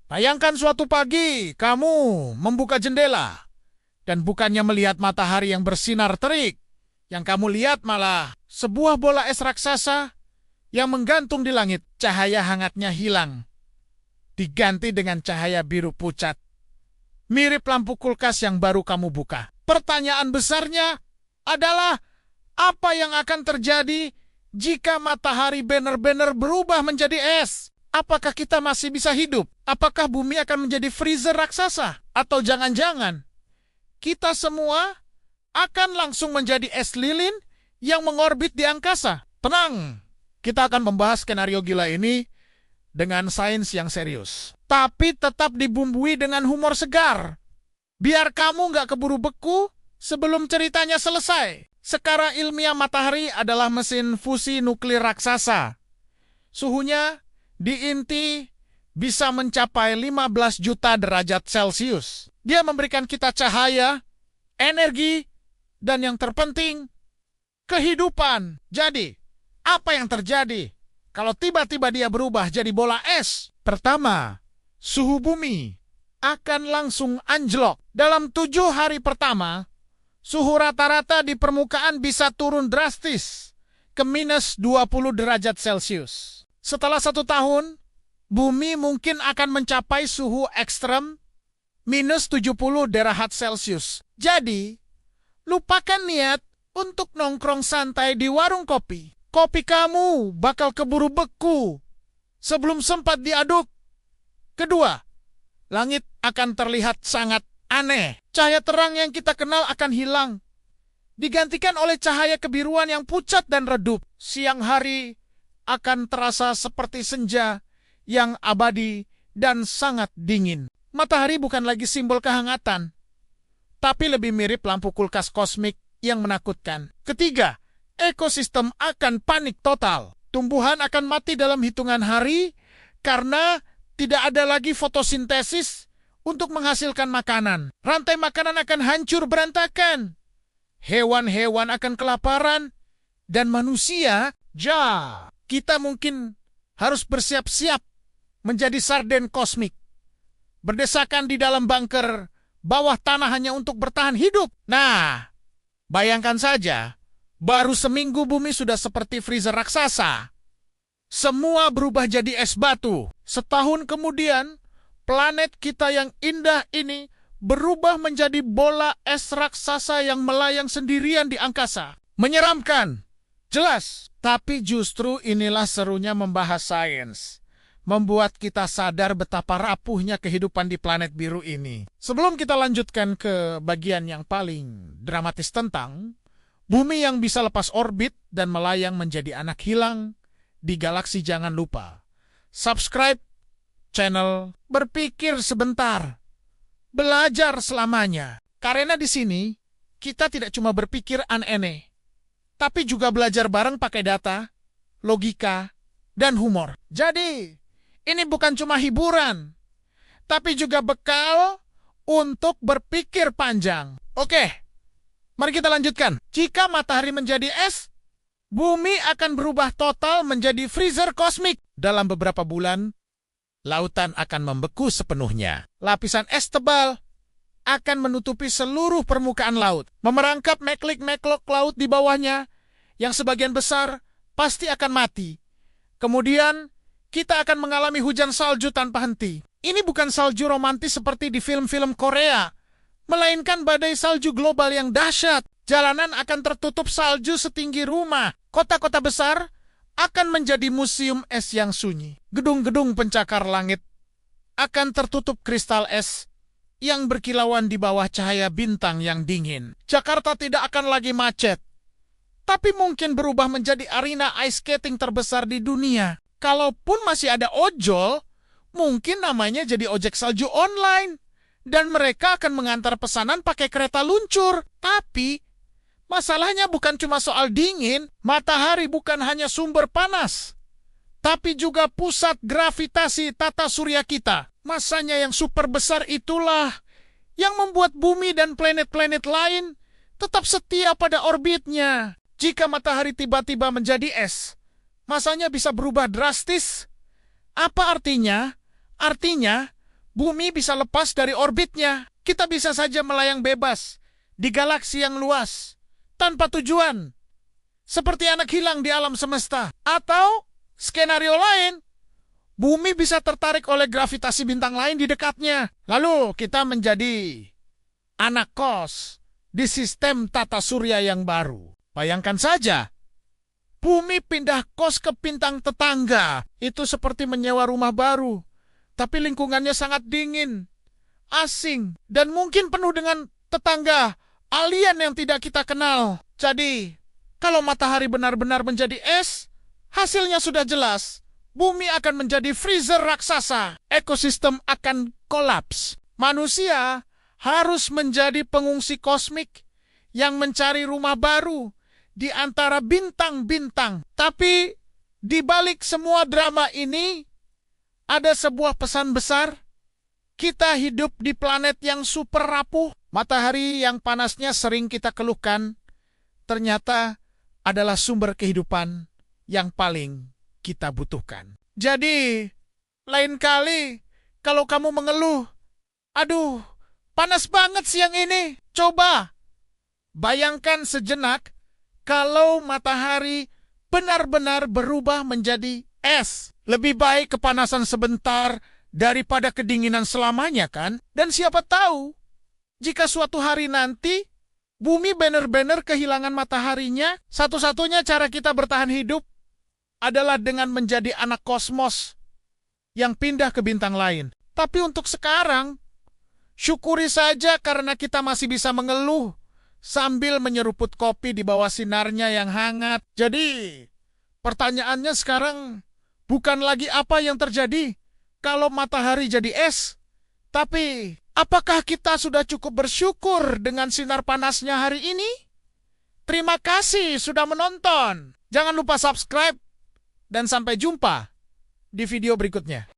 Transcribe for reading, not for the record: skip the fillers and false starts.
Bayangkan suatu pagi kamu membuka jendela dan bukannya melihat matahari yang bersinar terik, yang kamu lihat malah sebuah bola es raksasa yang menggantung di langit. Cahaya hangatnya hilang, diganti dengan cahaya biru pucat, mirip lampu kulkas yang baru kamu buka. Pertanyaan besarnya adalah, apa yang akan terjadi jika matahari benar-benar berubah menjadi es? Apakah kita masih bisa hidup? Apakah bumi akan menjadi freezer raksasa? Atau jangan-jangan kita semua akan langsung menjadi es lilin yang mengorbit di angkasa? Tenang, kita akan membahas skenario gila ini dengan sains yang serius, tapi tetap dibumbui dengan humor segar. Biar kamu nggak keburu beku sebelum ceritanya selesai. Secara ilmiah, matahari adalah mesin fusi nuklir raksasa. Suhunya di inti bisa mencapai 15 juta derajat Celcius. Dia memberikan kita cahaya, energi, dan yang terpenting, kehidupan. Jadi, apa yang terjadi kalau tiba-tiba dia berubah jadi bola es? Pertama, suhu bumi akan langsung anjlok. Dalam 7 hari pertama, suhu rata-rata di permukaan bisa turun drastis ke minus 20 derajat Celcius. Setelah 1 tahun, bumi mungkin akan mencapai suhu ekstrem minus 70 derajat Celcius. Jadi, lupakan niat untuk nongkrong santai di warung kopi. Kopi kamu bakal keburu beku sebelum sempat diaduk. Kedua, langit akan terlihat sangat aneh. Cahaya terang yang kita kenal akan hilang, digantikan oleh cahaya kebiruan yang pucat dan redup. Siang hari akan terasa seperti senja yang abadi dan sangat dingin. Matahari bukan lagi simbol kehangatan, tapi lebih mirip lampu kulkas kosmik yang menakutkan. Ketiga, ekosistem akan panik total. Tumbuhan akan mati dalam hitungan hari karena tidak ada lagi fotosintesis untuk menghasilkan makanan. Rantai makanan akan hancur berantakan. Hewan-hewan akan kelaparan. Dan manusia, kita mungkin harus bersiap-siap menjadi sarden kosmik. Berdesakan di dalam bunker bawah tanah hanya untuk bertahan hidup. Nah, bayangkan saja, baru seminggu bumi sudah seperti freezer raksasa. Semua berubah jadi es batu. Setahun kemudian, planet kita yang indah ini berubah menjadi bola es raksasa yang melayang sendirian di angkasa. Menyeramkan, jelas. Tapi justru inilah serunya membahas sains. Membuat kita sadar betapa rapuhnya kehidupan di planet biru ini. Sebelum kita lanjutkan ke bagian yang paling dramatis tentang bumi yang bisa lepas orbit dan melayang menjadi anak hilang di galaksi, jangan lupa subscribe channel Berpikir Sebentar, Belajar Selamanya. Karena di sini kita tidak cuma berpikir aneh-aneh, tapi juga belajar bareng pakai data, logika, dan humor. Jadi, ini bukan cuma hiburan, tapi juga bekal untuk berpikir panjang. Oke, mari kita lanjutkan. Jika matahari menjadi es, bumi akan berubah total menjadi freezer kosmik. Dalam beberapa bulan, lautan akan membeku sepenuhnya. Lapisan es tebal akan menutupi seluruh permukaan laut, memerangkap meklok laut di bawahnya, yang sebagian besar pasti akan mati. Kemudian, kita akan mengalami hujan salju tanpa henti. Ini bukan salju romantis seperti di film-film Korea, melainkan badai salju global yang dahsyat. Jalanan akan tertutup salju setinggi rumah. Kota-kota besar akan menjadi museum es yang sunyi. Gedung-gedung pencakar langit akan tertutup kristal es yang berkilauan di bawah cahaya bintang yang dingin. Jakarta tidak akan lagi macet, tapi mungkin berubah menjadi arena ice skating terbesar di dunia. Kalaupun masih ada ojol, mungkin namanya jadi ojek salju online. Dan mereka akan mengantar pesanan pakai kereta luncur. Tapi, masalahnya bukan cuma soal dingin. Matahari bukan hanya sumber panas, tapi juga pusat gravitasi tata surya kita. Masanya yang super besar itulah yang membuat bumi dan planet-planet lain tetap setia pada orbitnya. Jika matahari tiba-tiba menjadi es, masanya bisa berubah drastis. Apa artinya? Artinya, Bumi bisa lepas dari orbitnya. Kita bisa saja melayang bebas di galaksi yang luas, tanpa tujuan. Seperti anak hilang di alam semesta. Atau, skenario lain, bumi bisa tertarik oleh gravitasi bintang lain di dekatnya. Lalu kita menjadi anak kos di sistem tata surya yang baru. Bayangkan saja, bumi pindah kos ke bintang tetangga. Itu seperti menyewa rumah baru. Tapi lingkungannya sangat dingin, asing, dan mungkin penuh dengan tetangga alien yang tidak kita kenal. Jadi, kalau matahari benar-benar menjadi es, hasilnya sudah jelas. Bumi akan menjadi freezer raksasa. Ekosistem akan kolaps. Manusia harus menjadi pengungsi kosmik yang mencari rumah baru di antara bintang-bintang. Tapi, di balik semua drama ini, ada sebuah pesan besar. Kita hidup di planet yang super rapuh. Matahari yang panasnya sering kita keluhkan, ternyata adalah sumber kehidupan yang paling kita butuhkan. Jadi, lain kali kalau kamu mengeluh, aduh, panas banget siang ini. Coba bayangkan sejenak kalau matahari benar-benar berubah menjadi es. Lebih baik kepanasan sebentar daripada kedinginan selamanya, kan? Dan siapa tahu, jika suatu hari nanti bumi benar-benar kehilangan mataharinya, satu-satunya cara kita bertahan hidup adalah dengan menjadi anak kosmos yang pindah ke bintang lain. Tapi untuk sekarang, syukuri saja karena kita masih bisa mengeluh sambil menyeruput kopi di bawah sinarnya yang hangat. Jadi, pertanyaannya sekarang bukan lagi apa yang terjadi kalau matahari jadi es, tapi apakah kita sudah cukup bersyukur dengan sinar panasnya hari ini? Terima kasih sudah menonton. Jangan lupa subscribe dan sampai jumpa di video berikutnya.